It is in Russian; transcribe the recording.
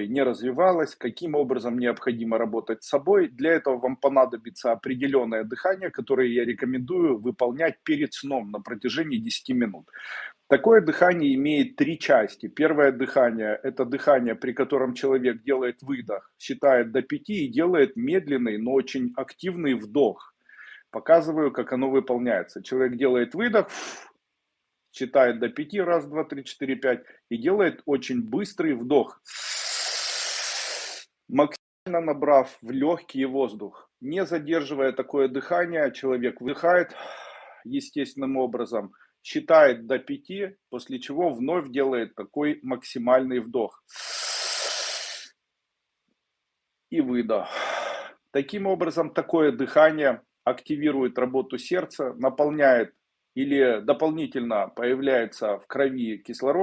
работой не развивалась, каким образом необходимо работать с собой. Для этого вам понадобится определенное дыхание, которое я рекомендую выполнять перед сном на протяжении 10 минут. Такое дыхание имеет три части. Первое дыхание – это дыхание, при котором человек делает выдох, считает до 5 и делает медленный, но очень активный вдох. Показываю, как оно выполняется. Человек делает выдох, считает до 5, раз, два, три, четыре, пять, и делает очень быстрый вдох, максимально набрав в легкие воздух. Не задерживая такое дыхание, человек выдыхает естественным образом, считает до 5, после чего вновь делает такой максимальный вдох и выдох. Таким образом, такое дыхание активирует работу сердца, наполняет или дополнительно появляется в крови кислород,